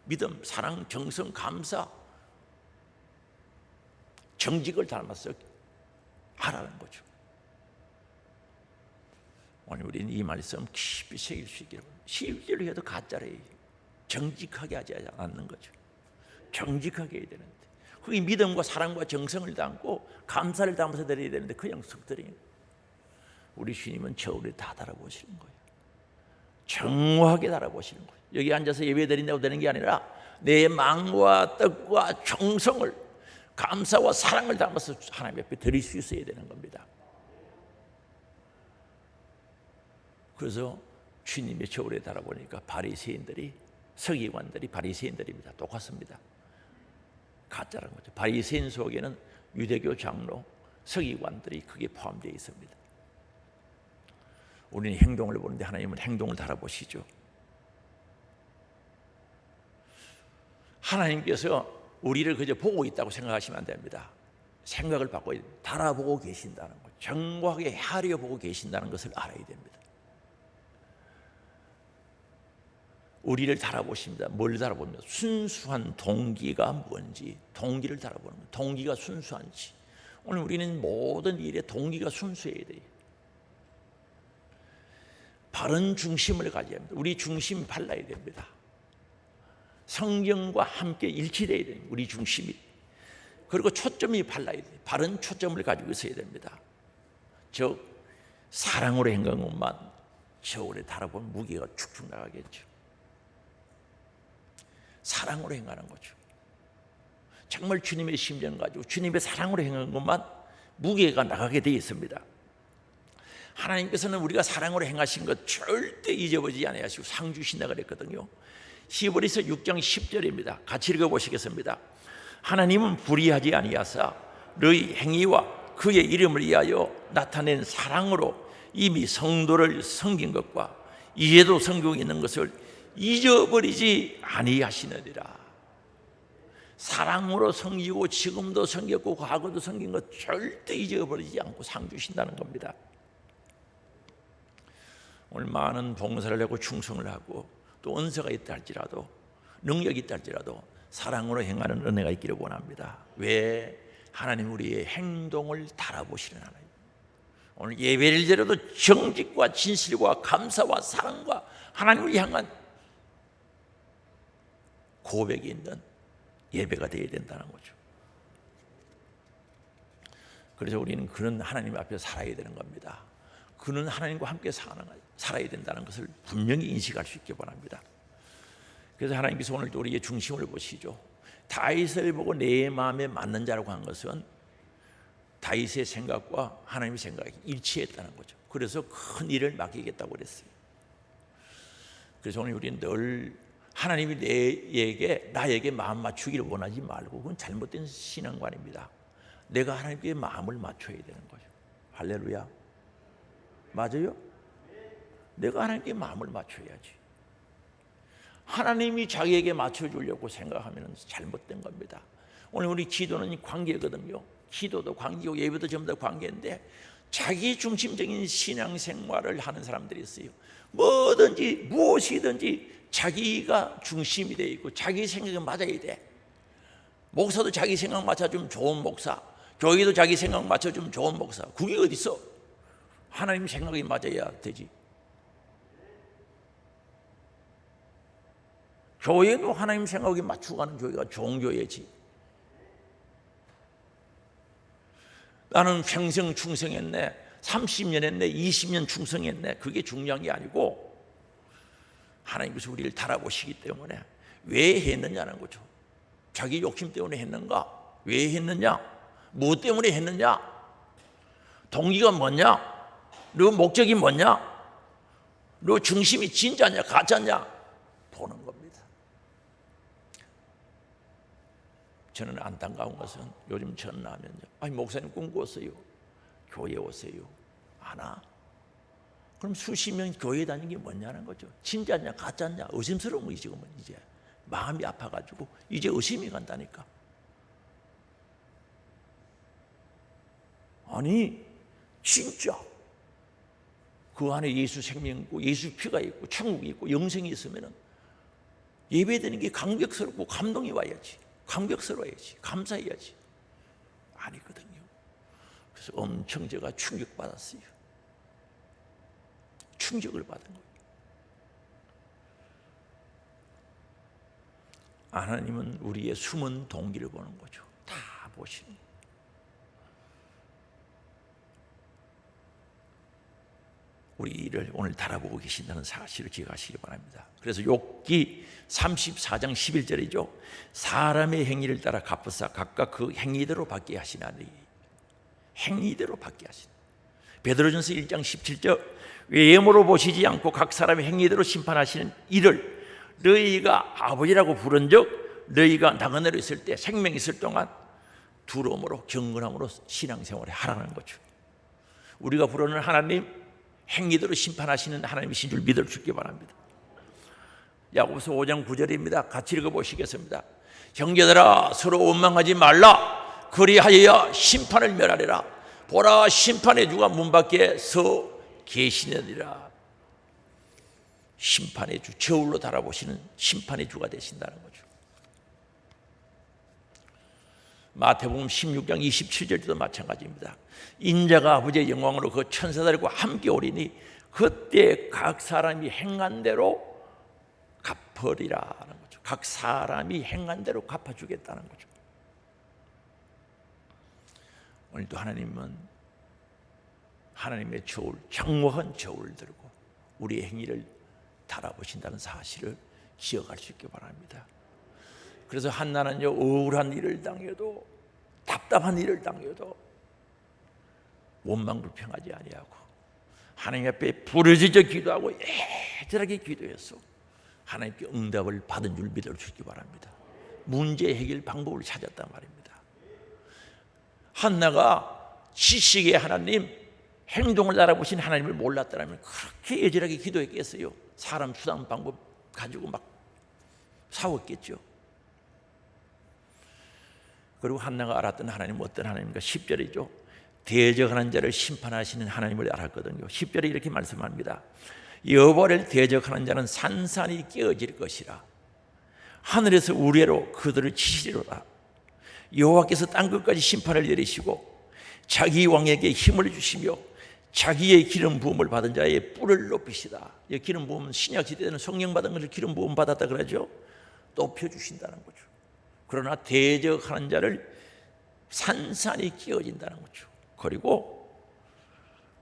믿음, 사랑, 정성, 감사, 정직을 닮아서 하라는 거죠. 오늘 우리는 이 말씀 깊이 새길 수 있기를. 11조를 해도 가짜래요. 정직하게 하지 않는 거죠. 정직하게 해야 되는데 그게 믿음과 사랑과 정성을 담고 감사를 담아서 드려야 되는데 그냥 썩들이. 우리 주님은 저울에 다 달아보시는 거예요. 정확하게 달아보시는 거예요. 여기 앉아서 예배 드린다고 되는 게 아니라 내 마음과 뜻과 정성을, 감사와 사랑을 담아서 하나님 앞에 드릴 수 있어야 되는 겁니다. 그래서 주님의 저울에 달아보니까 바리새인들이, 서기관들이 바리새인들입니다. 똑같습니다. 가짜라는 거죠. 바리새인 속에는 유대교 장로, 서기관들이 크게 포함되어 있습니다. 우리는 행동을 보는데 하나님은 행동을 달아보시죠. 하나님께서 우리를 그저 보고 있다고 생각하시면 안 됩니다. 생각을 바꿔야 됩니다. 달아보고 계신다는 것, 정확하게 헤아려 보고 계신다는 것을 알아야 됩니다. 우리를 달아보십니다. 뭘 달아보면 순수한 동기가 뭔지, 동기를 달아보는 거예요. 동기가 순수한지. 오늘 우리는 모든 일에 동기가 순수해야 돼요. 바른 중심을 가져야 합니다. 우리 중심이 발라야 됩니다. 성경과 함께 일치되어야 됩니다. 우리 중심이. 그리고 초점이 발라야 돼요. 바른 초점을 가지고 있어야 됩니다. 즉 사랑으로 행한 것만 저울에 달아보면 무게가 축축 나가겠죠. 사랑으로 행하는 거죠. 정말 주님의 심정 가지고 주님의 사랑으로 행한 것만 무게가 나가게 되어 있습니다. 하나님께서는 우리가 사랑으로 행하신 것 절대 잊어버리지 않으시고 상 주신다 그랬거든요. 히브리서 6장 10절입니다. 같이 읽어보시겠습니다. 하나님은 불의하지 아니하사 너희 행위와 그의 이름을 위하여 나타낸 사랑으로 이미 성도를 섬긴 것과 이제도 섬기고 있는 것을 잊어버리지 아니하시느니라. 사랑으로 섬기고 지금도 섬겼고 과거도 섬긴 것 절대 잊어버리지 않고 상 주신다는 겁니다. 오늘 많은 봉사를 하고 충성을 하고 또 은사가 있다 할지라도 능력이 있다 할지라도 사랑으로 행하는 은혜가 있기를 원합니다. 왜? 하나님 우리의 행동을 달아보시는 하나님. 오늘 예배를 드려도 정직과 진실과 감사와 사랑과 하나님을 향한 고백이 있는 예배가 되어야 된다는 거죠. 그래서 우리는 그런 하나님 앞에 살아야 되는 겁니다. 그는 하나님과 함께 살아야 된다는 것을 분명히 인식할 수 있기 바랍니다. 그래서 하나님께서 오늘도 우리의 중심을 보시죠. 다윗을 보고 내 마음에 맞는 자라고 한 것은 다윗의 생각과 하나님의 생각이 일치했다는 거죠. 그래서 큰 일을 맡기겠다고 그랬어요. 그래서 오늘 우리는 늘 하나님이 나에게 마음 맞추기를 원하지 말고 그건 잘못된 신앙관입니다. 내가 하나님께 마음을 맞춰야 되는 거죠. 할렐루야. 맞아요? 내가 하나님께 마음을 맞춰야지. 하나님이 자기에게 맞춰주려고 생각하면 잘못된 겁니다. 오늘 우리 기도는 관계거든요. 기도도 관계고 예배도 전부 다 관계인데 자기 중심적인 신앙생활을 하는 사람들이 있어요. 뭐든지 무엇이든지 자기가 중심이 되어 있고 자기 생각에 맞아야 돼. 목사도 자기 생각 맞춰주면 좋은 목사, 교회도 자기 생각 맞춰주면 좋은 목사. 그게 어디 있어? 하나님 생각이 맞아야 되지. 교회도 하나님 생각에 맞추고 가는 교회가 좋은 교회지. 나는 평생 충성했네, 30년 했네, 20년 충성했네, 그게 중요한 게 아니고 하나님께서 우리를 달아보시기 때문에 왜 했느냐는 거죠. 자기 욕심 때문에 했는가? 왜 했느냐? 무엇 때문에 했느냐? 동기가 뭐냐? 너 목적이 뭐냐? 너 중심이 진짜냐 가짜냐? 보는 겁니다. 저는 안타까운 것은 요즘 전화하면요, 아니 목사님 꿈꾸었어요, 교회 오세요. 안 와? 그럼 수십 명 교회 다니는 게 뭐냐는 거죠. 진짜냐 가짜냐 의심스러운 거지. 지금은 이제 마음이 아파가지고 이제 의심이 간다니까. 아니 진짜 그 안에 예수 생명 있고 예수 피가 있고 천국이 있고 영생이 있으면 예배드리는 게 감격스럽고 감동이 와야지, 감격스러워야지, 감사해야지. 아니거든요. 그래서 엄청 제가 충격받았어요. 충격을 받은 거예요. 하나님은 우리의 숨은 동기를 보는 거죠. 다 보시는 거예요. 우리 일을 오늘 달아보고 계신다는 사실을 기억하시기 바랍니다. 그래서 욥기 34장 11절이죠. 사람의 행위를 따라 갚으사 각각 그 행위대로 받게 하시나니. 행위대로 받게 하시나. 베드로전서 1장 17절 외모로 보시지 않고 각 사람의 행위대로 심판하시는 이를 너희가 아버지라고 부른즉 너희가 나그네로 있을 때 생명 있을 동안 두려움으로 경건함으로 신앙생활을 하라는 거죠. 우리가 부르는 하나님 행위대로 심판하시는 하나님이신 줄 믿을 수 있기 바랍니다. 야고보서 5장 9절입니다. 같이 읽어보시겠습니다. 형제들아 서로 원망하지 말라. 그리하여야 심판을 멸하리라. 보라 심판의 주가 문 밖에 서 계시느니라. 심판의 주, 저울로 달아보시는 심판의 주가 되신다는 거죠. 마태복음 16장 27절도 마찬가지입니다. 인자가 아버지의 영광으로 그 천사들과 함께 오리니 그때 각 사람이 행한 대로 갚으리라는 거죠. 각 사람이 행한 대로 갚아주겠다는 거죠. 오늘도 하나님은 하나님의 저울, 장무한 저울을 들고 우리의 행위를 달아보신다는 사실을 기억할 수 있기 바랍니다. 그래서 한나는요, 억울한 일을 당해도 답답한 일을 당해도 원망불평하지 아니하고 하나님 앞에 부르짖어 기도하고 애절하게 기도해서 하나님께 응답을 받은 줄 믿을 수 있기 바랍니다. 문제 해결 방법을 찾았단 말입니다. 한나가 지식의 하나님, 행동을 알아보신 하나님을 몰랐다면 그렇게 애절하게 기도했겠어요? 사람 수단 방법 가지고 막 싸웠겠죠. 그리고 한나가 알았던 하나님은 어떤 하나님인가? 10절이죠. 대적하는 자를 심판하시는 하나님을 알았거든요. 10절에 이렇게 말씀합니다. 여호와를 대적하는 자는 산산이 깨어질 것이라. 하늘에서 우레로 그들을 치시리로다. 여호와께서 땅 끝까지 심판을 내리시고 자기 왕에게 힘을 주시며 자기의 기름 부음을 받은 자의 뿔을 높이시다. 이 기름 부음은 신약 시대에는 성령 받은 것을 기름 부음 받았다 그러죠. 높여주신다는 거죠. 그러나 대적하는 자를 산산이 끼어진다는 거죠. 그리고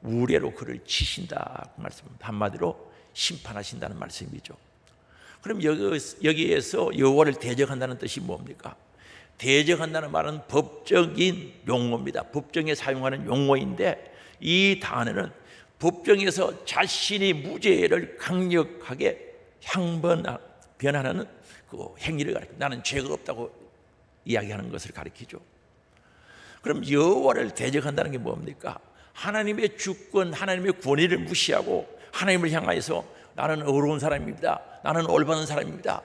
우레로 그를 치신다 그 말씀입니다. 한마디로 심판하신다는 말씀이죠. 그럼 여기에서 여호와를 대적한다는 뜻이 뭡니까? 대적한다는 말은 법적인 용어입니다. 법정에 사용하는 용어인데 이 단어는 법정에서 자신의 무죄를 강력하게 변하는 그 행위를 가리켜, 나는 죄가 없다고 이야기하는 것을 가리키죠. 그럼 여호와를 대적한다는 게 뭡니까? 하나님의 주권, 하나님의 권위를 무시하고 하나님을 향하여서 나는 어려운 사람입니다, 나는 올바른 사람입니다,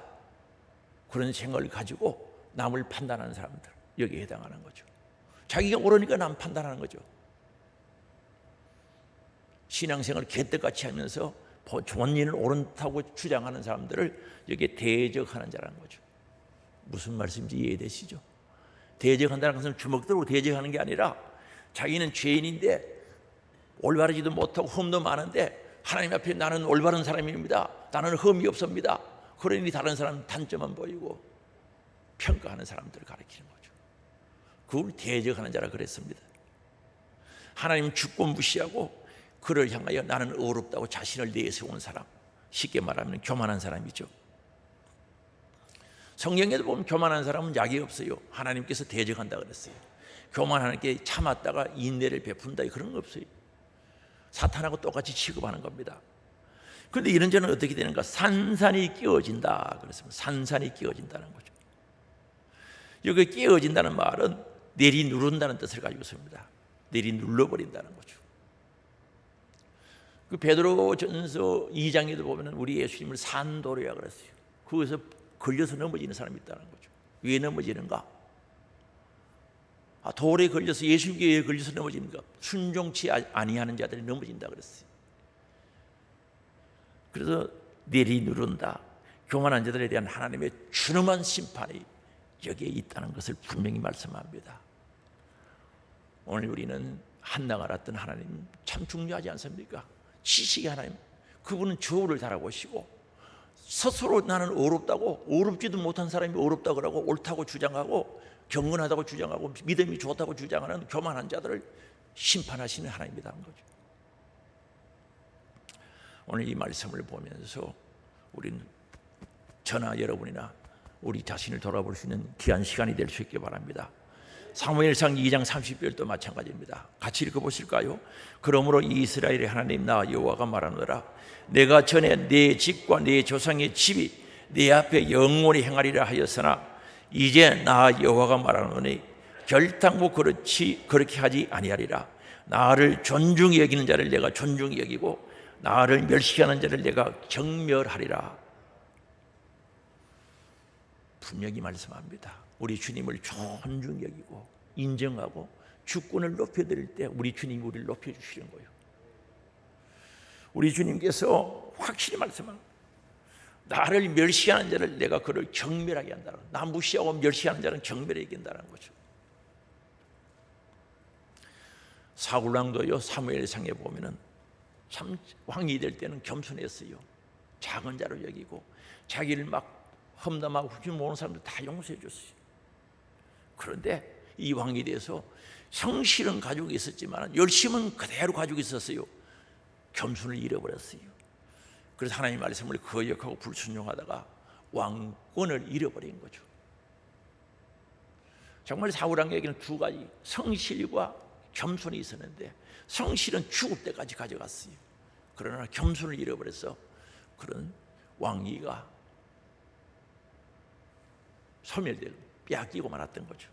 그런 생각을 가지고 남을 판단하는 사람들, 여기에 해당하는 거죠. 자기가 옳으니까 남 판단하는 거죠. 신앙생활을 개떡같이 하면서 좋은 일은 옳다고 주장하는 사람들을 여기에 대적하는 자라는 거죠. 무슨 말씀인지 이해되시죠? 대적한다는 것은 주먹 들고 대적하는 게 아니라 자기는 죄인인데 올바르지도 못하고 흠도 많은데 하나님 앞에 나는 올바른 사람입니다, 나는 흠이 없습니다, 그러니 다른 사람은 단점만 보이고 평가하는 사람들을 가리키는 거죠. 그걸 대적하는 자라 그랬습니다. 하나님 주권 무시하고 그를 향하여 나는 어렵다고 자신을 내세우는 사람, 쉽게 말하면 교만한 사람이죠. 성경에도 보면 교만한 사람은 약이 없어요. 하나님께서 대적한다 그랬어요. 교만하는 게 참았다가 인내를 베푼다, 그런 거 없어요. 사탄하고 똑같이 취급하는 겁니다. 그런데 이런 자는 어떻게 되는가? 산산이 끼어진다 그랬습니다. 산산이 끼어진다는 거죠. 여기 끼어진다는 말은 내리누른다는 뜻을 가지고 있습니다. 내리눌러버린다는 거죠. 그 베드로전서 2장에도 보면 우리 예수님을 산도리라 그랬어요. 거기서 걸려서 넘어지는 사람이 있다는 거죠. 왜 넘어지는가? 돌에 걸려서, 예수님께 걸려서 넘어지는가? 순종치 아니하는 자들이 넘어진다 그랬어요. 그래서 내리누른다, 교만한 자들에 대한 하나님의 준엄한 심판이 여기에 있다는 것을 분명히 말씀합니다. 오늘 우리는 한나가 알았던 하나님 참 중요하지 않습니까? 지식의 하나님, 그분은 저울을 달아보시고 스스로 나는 어렵다고, 어렵지도 못한 사람이 어렵다고 그러고 옳다고 주장하고 경건하다고 주장하고 믿음이 좋다고 주장하는 교만한 자들을 심판하시는 하나님이라는 거죠. 오늘 이 말씀을 보면서 우리는 저나 여러분이나 우리 자신을 돌아볼 수 있는 귀한 시간이 될 수 있길 바랍니다. 사무엘상 2장 30절도 마찬가지입니다. 같이 읽어보실까요? 그러므로 이스라엘의 하나님 나 여호와가 말하노라, 내가 전에 내 집과 내 조상의 집이 내 앞에 영원히 행하리라 하였으나 이제 나 여호와가 말하노니 결단코 그렇게 하지 아니하리라. 나를 존중히 여기는 자를 내가 존중히 여기고 나를 멸시하는 자를 내가 경멸하리라. 분명히 말씀합니다. 우리 주님을 존중히 여기고 인정하고 주권을 높여드릴 때 우리 주님이 우리를 높여주시는 거예요. 우리 주님께서 확실히 말씀합니다. 나를 멸시하는 자를 내가 그를 경멸하게 한다는, 나 무시하고 멸시하는 자는 경멸하게 한다는 거죠. 사울왕도요, 사무엘상에 보면은 참 왕이 될 때는 겸손했어요. 작은 자로 여기고 자기를 막 험담하고 훌륭 모르는 사람들 다 용서해 줬어요. 그런데 이 왕이 돼서 성실은 가지고 있었지만 열심은 그대로 가지고 있었어요. 겸손을 잃어버렸어요. 그래서 하나님의 말씀을 거역하고 불순종하다가 왕권을 잃어버린 거죠. 정말 사울왕에게는 두 가지, 성실과 겸손이 있었는데 성실은 죽을 때까지 가져갔어요. 그러나 겸손을 잃어버려서 그런 왕위가 소멸되고 빼앗기고 말았던 거죠.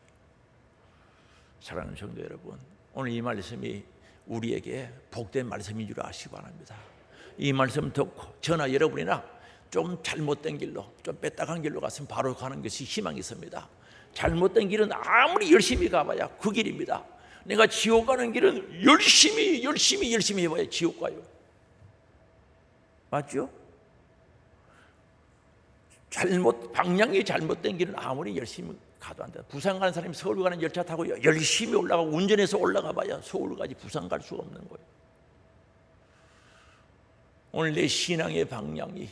사랑하는 성도 여러분, 오늘 이 말씀이 우리에게 복된 말씀인 줄 아시기 바랍니다. 이 말씀 듣고 저나 여러분이나 좀 잘못된 길로, 좀 빼딱한 길로 갔으면 바로 가는 것이 희망이 있습니다. 잘못된 길은 아무리 열심히 가봐야 그 길입니다. 내가 지옥 가는 길은 열심히 해봐야 지옥 가요. 맞죠? 방향이 잘못된 길은 아무리 열심히 가도 안 돼. 부산 가는 사람이 서울 가는 열차 타고 열심히 올라가고 운전해서 올라가 봐야 서울까지 부산 갈 수가 없는 거예요. 오늘 내 신앙의 방향이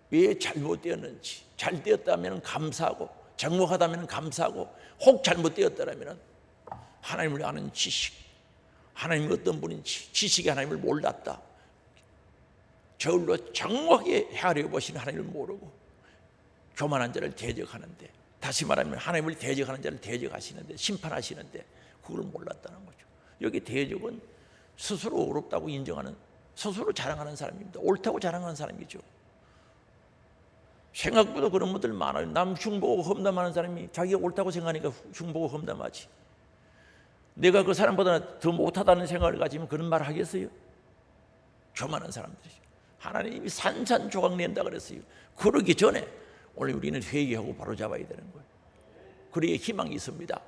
왜 잘못되었는지, 잘 되었다면 감사하고 정확하다면 감사하고, 혹 잘못되었다면 하나님을 아는 지식, 하나님이 어떤 분인지 지식이 하나님을 몰랐다, 저울로 정확하게 헤아려 보시는 하나님을 모르고 교만한 자를 대적하는데, 다시 말하면 하나님을 대적하는 자를 대적하시는데, 심판하시는데 그걸 몰랐다는 거죠. 여기 대적은 스스로 어렵다고 인정하는, 스스로 자랑하는 사람입니다. 옳다고 자랑하는 사람이죠. 생각보다 그런 분들 많아요. 남 흉보고 험담하는 사람이 자기가 옳다고 생각하니까 흉보고 험담하지. 내가 그 사람보다 더 못하다는 생각을 가지면 그런 말을 하겠어요? 교만한 사람들이죠. 하나님이 산산조각 낸다 그랬어요. 그러기 전에 오늘 우리는 회개하고 바로 잡아야 되는 거예요. 그래야 희망이 있습니다.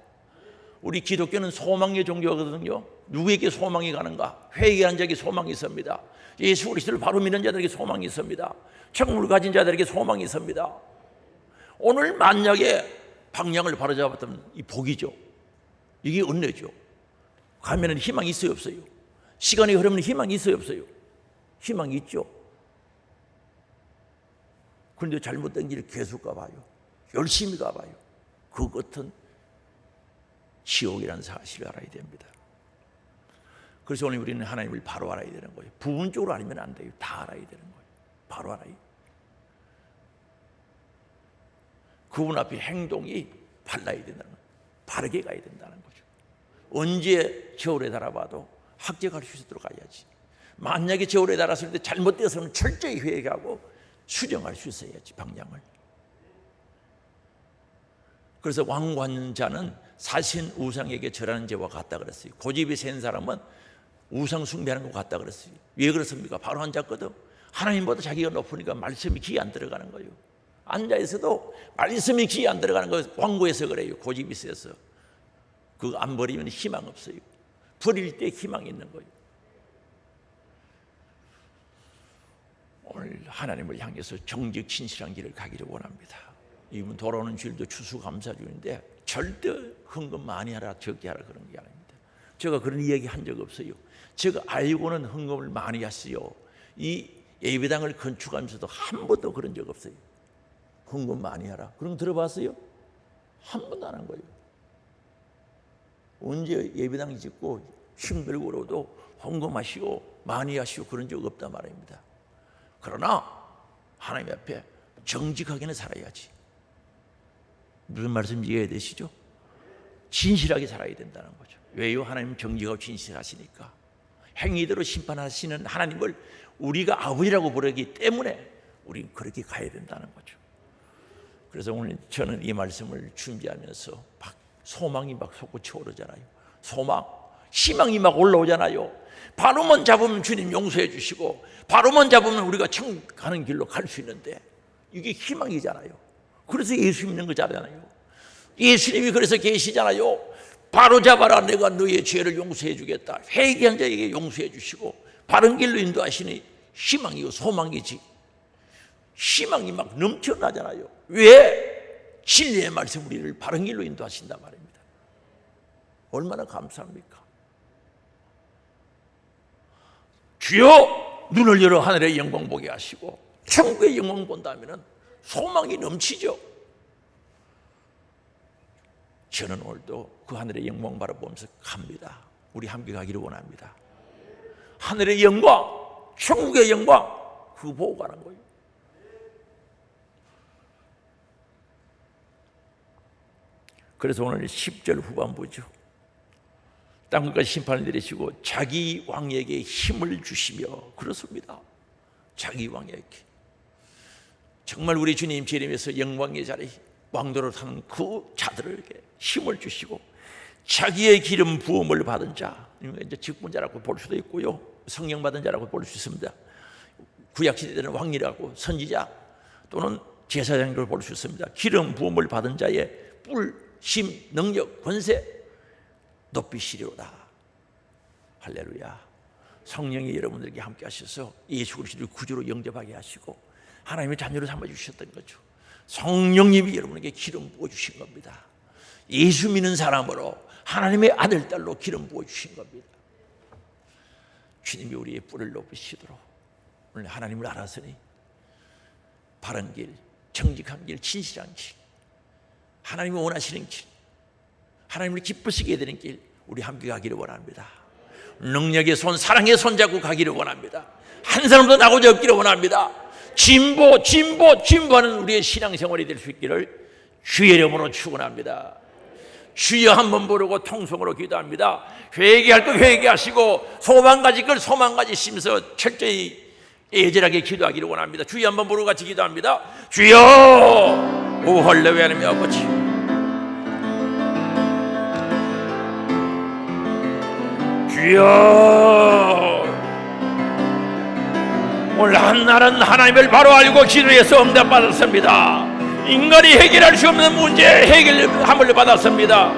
우리 기독교는 소망의 종교거든요. 누구에게 소망이 가는가? 회개한 자에게 소망이 있습니다. 예수 그리스도를 바로 믿는 자들에게 소망이 있습니다. 천국을 가진 자들에게 소망이 있습니다. 오늘 만약에 방향을 바로 잡았다면 이 복이죠. 이게 은혜죠. 가면은 희망이 있어요, 없어요? 시간이 흐르면 희망이 있어요, 없어요? 희망이 있죠. 그런데 잘못된 길을 계속 가봐요. 열심히 가봐요. 그것은 지옥이라는 사실을 알아야 됩니다. 그래서 오늘 우리는 하나님을 바로 알아야 되는 거예요. 부분적으로 알면 안 돼요. 다 알아야 되는 거예요. 바로 알아야 돼요. 그분 앞에 행동이 발라야 된다는 거예요. 바르게 가야 된다는 거죠. 언제 저울에 달아봐도 합격할 수 있도록 가야지. 만약에 저울에 달았을 때 잘못되어서는 철저히 회개하고 수정할 수 있어야지, 방향을. 그래서 왕관자는 사신 우상에게 절하는 죄와 같다 그랬어요. 고집이 센 사람은 우상 숭배하는 것 같다 그랬어요. 왜 그렇습니까? 바로 앉았거든. 하나님보다 자기가 높으니까 말씀이 귀에 안 들어가는 거예요. 앉아있어도 말씀이 귀에 안 들어가는 거예요. 광고에서 그래요. 고집이 세서. 그거 안 버리면 희망 없어요. 버릴 때 희망이 있는 거예요. 오늘 하나님을 향해서 정직 진실한 길을 가기를 원합니다. 이분 돌아오는 주일도 추수감사주인데 절대 헌금 많이 하라 적게 하라 그런 게 아닙니다. 제가 그런 이야기 한 적 없어요. 제가 알고는 헌금을 많이 했어요. 이 예배당을 건축하면서도 한 번도 그런 적 없어요. 헌금 많이 하라. 그럼 들어봤어요? 한 번도 안 한 거예요. 언제 예배당 짓고 힘들고로도 헌금하시고 많이 하시고 그런 적 없단 말입니다. 그러나 하나님 앞에 정직하게는 살아야지. 무슨 말씀인지 이해되시죠? 진실하게 살아야 된다는 거죠. 왜요? 하나님은 정직하고 진실하시니까. 행위대로 심판하시는 하나님을 우리가 아버지라고 부르기 때문에 우리는 그렇게 가야 된다는 거죠. 그래서 오늘 저는 이 말씀을 준비하면서 소망이 막 솟구쳐 오르잖아요. 소망, 희망이 막 올라오잖아요. 바로만 잡으면 주님 용서해 주시고 바로만 잡으면 우리가 천국 가는 길로 갈 수 있는데 이게 희망이잖아요. 그래서 예수 믿는 거잖아요. 예수님이 그래서 계시잖아요. 바로 잡아라, 내가 너의 죄를 용서해 주겠다. 회개한 자에게 용서해 주시고 바른 길로 인도하시니 희망이고 소망이지. 희망이 막 넘쳐나잖아요. 왜? 진리의 말씀 우리를 바른 길로 인도하신단 말입니다. 얼마나 감사합니까? 주여 눈을 열어 하늘의 영광 보게 하시고 천국의 영광 본다면 소망이 넘치죠. 저는 오늘도 그 하늘의 영광 바라보면서 갑니다. 우리 함께 가기를 원합니다. 하늘의 영광, 천국의 영광, 그거 보고 가는 거예요. 그래서 오늘 10절 후반부죠. 땅과 심판을 내리시고 자기 왕에게 힘을 주시며, 그렇습니다. 자기 왕에게. 정말 우리 주님 재림에서 영광의 자리 왕도로 타는 그 자들에게 힘을 주시고 자기의 기름 부음을 받은 자, 이제 직분자라고 볼 수도 있고요, 성령 받은 자라고 볼 수 있습니다. 구약시대에는 왕이라고, 선지자 또는 제사장으로 볼 수 있습니다. 기름 부음을 받은 자의 뿔, 힘, 능력, 권세 높이시리로다. 할렐루야. 성령이 여러분들에게 함께 하셔서 예수 그리스도를 구주로 영접하게 하시고 하나님의 자녀로 삼아주셨던 거죠. 성령님이 여러분에게 기름 부어주신 겁니다. 예수 믿는 사람으로 하나님의 아들, 딸로 기름 부어주신 겁니다. 주님이 우리의 뿔을 높이시도록 오늘 하나님을 알았으니 바른 길, 정직한 길, 진실한 길, 하나님이 원하시는 길, 하나님을 기쁘시게 되는 길, 우리 함께 가기를 원합니다. 능력의 손, 사랑의 손 잡고 가기를 원합니다. 한 사람도 나고자 없기를 원합니다. 진보하는 우리의 신앙생활이 될 수 있기를 주의 이름으로 축원합니다. 주여 한번 부르고 통성으로 기도합니다. 회개할 것 회개하시고 소망가질 걸 소망가지시면서 철저히 예절하게 기도하기를 원합니다. 주여 한번 부르고 같이 기도합니다. 주여, 오 할렐루야 하나님 아버지, 주여, 오늘 한날은 하나님을 바로 알고 기도해서 응답받았습니다. 인간이 해결할 수 없는 문제 해결함을 받았습니다.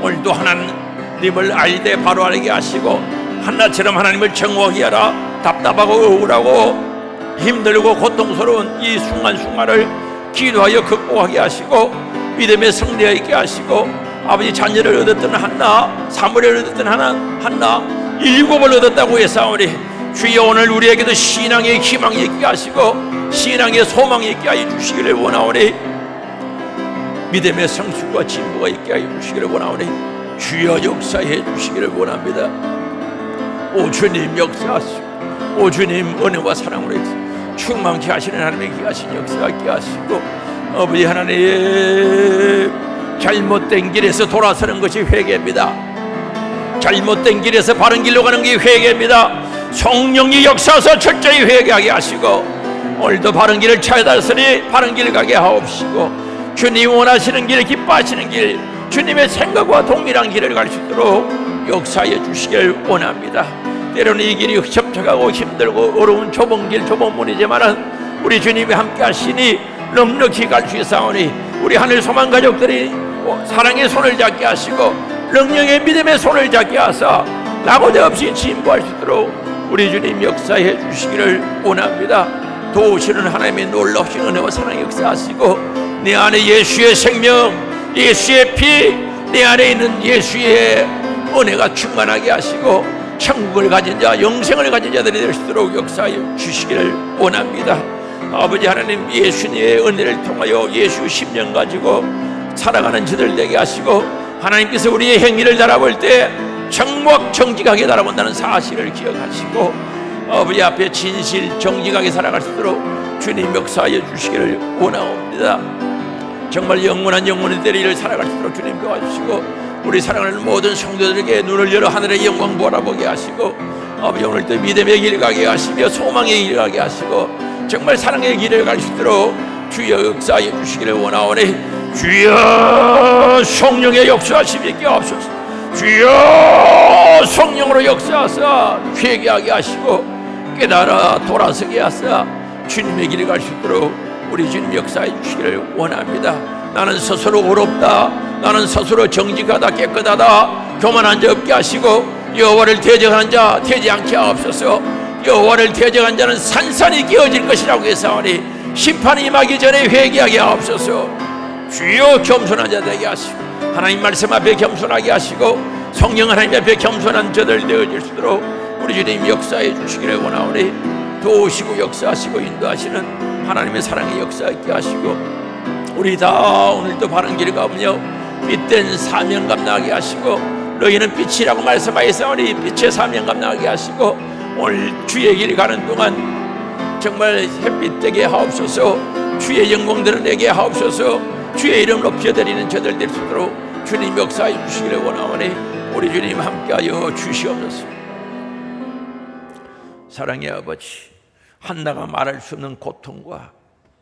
오늘도 하나님을 알 때 바로 알게 하시고 한나처럼 하나님을 정오하게 하라. 답답하고 억울하고 힘들고 고통스러운 이 순간순간을 기도하여 극복하게 하시고 믿음의 승리가 있게 하시고 아버지 자녀를 얻었던 한나, 사무엘을 얻었던 한나, 7을 얻었다고 했사오니 주여 오늘 우리에게도 신앙의 희망이 있게 하시고 신앙의 소망이 있게 하여 주시기를 원하오니 믿음의 성숙과 진보가 있게 하여 주시기를 원하오니 주여 역사해 주시기를 원합니다. 오 주님 역사하시고 오 주님 은혜와 사랑으로 충만케 하시는 하나님의 귀하신 역사 있게 하시고 아버지 하나님, 잘못된 길에서 돌아서는 것이 회개입니다. 잘못된 길에서 바른 길로 가는 게 회개입니다. 성령이 역사하사 철저히 회개하게 하시고, 오늘도 바른 길을 찾았으니 바른 길을 가게 하옵시고, 주님 원하시는 길, 기뻐하시는 길, 주님의 생각과 동일한 길을 갈 수 있도록 역사해 주시길 원합니다. 때로는 이 길이 협착하고 힘들고 어려운 좁은 길, 좁은 문이지만 우리 주님이 함께 하시니 넉넉히 갈 수 있사오니, 우리 하늘 소망 가족들이 사랑의 손을 잡게 하시고 능력의 믿음의 손을 잡게 하사 낙오대 없이 진보할 수 있도록 우리 주님 역사해 주시기를 원합니다. 도우시는 하나님의 놀라우신 은혜와 사랑 역사하시고, 내 안에 예수의 생명, 예수의 피, 내 안에 있는 예수의 은혜가 충만하게 하시고 천국을 가진 자, 영생을 가진 자들이 될 수 있도록 역사해 주시기를 원합니다. 아버지 하나님, 예수님의 은혜를 통하여 예수 심령 가지고 살아가는 저들 되게 하시고, 하나님께서 우리의 행위를 달아볼 때 정확정직하게 달아본다는 사실을 기억하시고, 아버지 앞에 진실 정직하게 살아갈 수 있도록 주님 역사하여 주시기를 원하옵니다. 정말 영원한 영혼의 대리를 살아갈 수 있도록 주님 도와주시고, 우리 사랑하는 모든 성도들에게 눈을 열어 하늘의 영광 바라보게 하시고, 아버지 오늘도 믿음의 길 가게 하시며 소망의 길 가게 하시고 정말 사랑의 길을 갈 수 있도록 주여 역사하여 주시기를 원하오니, 주여 성령의 역사하심이 있게 하옵소서. 주여 성령으로 역사하사 회개하게 하시고 깨달아 돌아서게 하사 주님의 길을 갈 수 있도록 우리 주님 역사해 주시기를 원합니다. 나는 스스로 어렵다, 나는 스스로 정직하다, 깨끗하다, 교만한 자 없게 하시고, 여호와를 대적하는 자 되지 않게 하옵소서. 여호와를 대적한 자는 산산이 깨어질 것이라고 했사오니 심판이 임하기 전에 회개하게 하옵소서. 주여 겸손한 자 되게 하시고, 하나님 말씀 앞에 겸손하게 하시고, 성령 하나님 앞에 겸손한 저들 되어질 수 있도록 우리 주님 역사해 주시기를 원하오니, 도우시고 역사하시고 인도하시는 하나님의 사랑의 역사 있게 하시고, 우리 다 오늘도 바른 길을 가며 빛된 사명감 나게 하시고, 너희는 빛이라고 말씀하였사오니 빛의 사명감 나게 하시고, 오늘 주의 길을 가는 동안 정말 햇빛 되게 하옵소서. 주의 영광 드러내게 하옵소서. 주의 이름 높여드리는 저들 될 수 있도록 주님 역사해 주시기를 원하오니 우리 주님 함께하여 주시옵소서. 사랑의 아버지, 한나가 말할 수 없는 고통과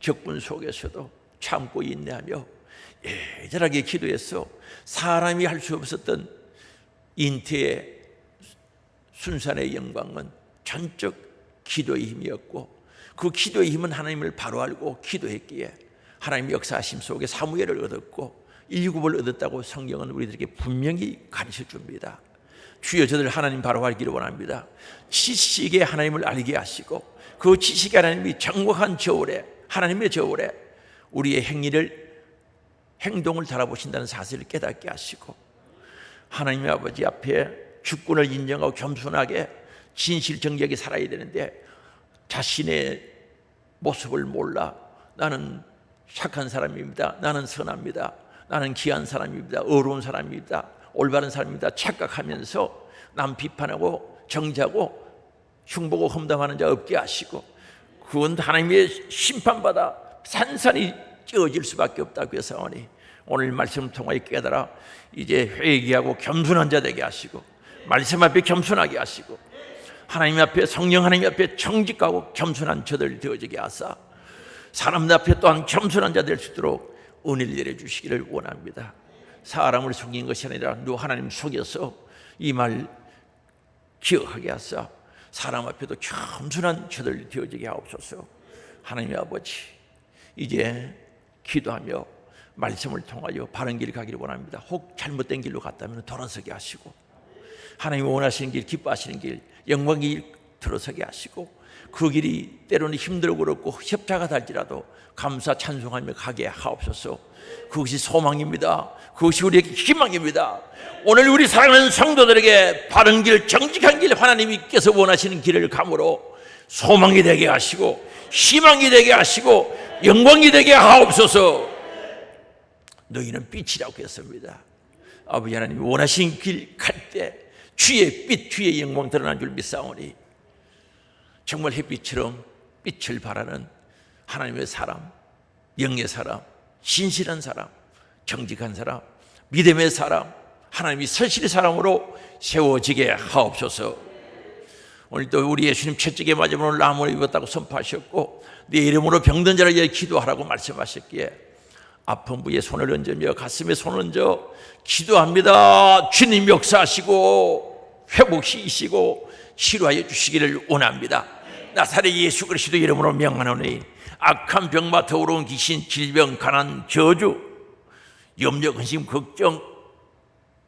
적군 속에서도 참고 인내하며 예절하게 기도해서 사람이 할 수 없었던 인태의 순산의 영광은 전적 기도의 힘이었고, 그 기도의 힘은 하나님을 바로 알고 기도했기에 하나님 역사하심 속에 사무엘을 얻었고 일곱을 얻었다고 성경은 우리들에게 분명히 가르쳐 줍니다. 주여 저들 하나님 바로 알기를 원합니다. 지식에 하나님을 알게 하시고, 그 지식에 하나님이 정확한 저울에, 하나님의 저울에 우리의 행동을 달아보신다는 사실을 깨닫게 하시고, 하나님의 아버지 앞에 주권을 인정하고 겸손하게 진실정직하게 살아야 되는데 자신의 모습을 몰라 나는 착한 사람입니다, 나는 선합니다, 나는 귀한 사람입니다, 어려운 사람입니다, 올바른 사람입니다 착각하면서 남 비판하고 정죄하고 흉보고 험담하는 자 없게 하시고, 그건 하나님의 심판받아 산산이 찌어질 수밖에 없다고 해서오니 오늘 말씀을 통하여 깨달아 이제 회개하고 겸손한 자 되게 하시고, 말씀 앞에 겸손하게 하시고, 하나님 앞에, 성령 하나님 앞에 정직하고 겸손한 저들 되어지게 하사 사람들 앞에 또한 겸손한 자 될 수 있도록 은혜를 내려주시기를 원합니다. 사람을 속인 것이 아니라 누 하나님 속여서 이 말 기억하게 하사 사람 앞에도 겸손한 저들 되어지게 하옵소서. 하나님의 아버지, 이제 기도하며 말씀을 통하여 바른 길을 가기를 원합니다. 혹 잘못된 길로 갔다면 돌아서게 하시고, 하나님이 원하시는 길, 기뻐하시는 길, 영광의 길 들어서게 하시고, 그 길이 때로는 힘들고 어렵고 협착가 달지라도 감사 찬송하며 가게 하옵소서. 그것이 소망입니다. 그것이 우리에게 희망입니다. 오늘 우리 사랑하는 성도들에게 바른 길, 정직한 길, 하나님께서 원하시는 길을 감으로 소망이 되게 하시고 희망이 되게 하시고 영광이 되게 하옵소서. 너희는 빛이라고 했습니다. 아버지 하나님 원하신 길 갈 때 주의 빛, 주의 영광 드러난 줄 믿사오니 정말 햇빛처럼 빛을 발하는 하나님의 사람, 영의 사람, 신실한 사람, 정직한 사람, 믿음의 사람, 하나님이 설실의 사람으로 세워지게 하옵소서. 오늘도 우리 예수님 채찍에 맞으면 나무를 입었다고 선포하셨고 네 이름으로 병든 자를 위해 기도하라고 말씀하셨기에 아픈 부위에 손을 얹으며 가슴에 손을 얹어 기도합니다. 주님 역사하시고 회복시키시고 치료하여 주시기를 원합니다. 나사렛 예수 그리스도 이름으로 명하노니 악한 병마 더러운 귀신 질병 가난 저주 염려 근심 걱정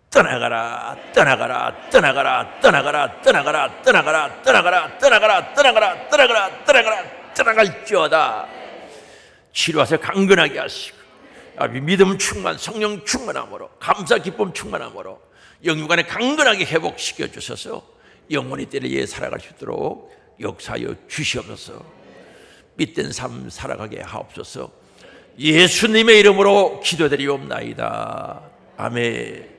떠나가라 떠나가라 떠나가라 떠나가라 떠나가라 떠나가라 떠나가라 떠나가라 떠나가라 떠나가라 떠나가라 떠나갈지어다. 치료하셔 강건하게 하시고 아버지 믿음 충만 성령 충만함으로 감사 기쁨 충만함으로 영육간에 강건하게 회복시켜 주셔서 영원히 때에 살아갈 수 있도록 역사하여 주시옵소서. 믿된 삶 살아가게 하옵소서. 예수님의 이름으로 기도드리옵나이다. 아멘.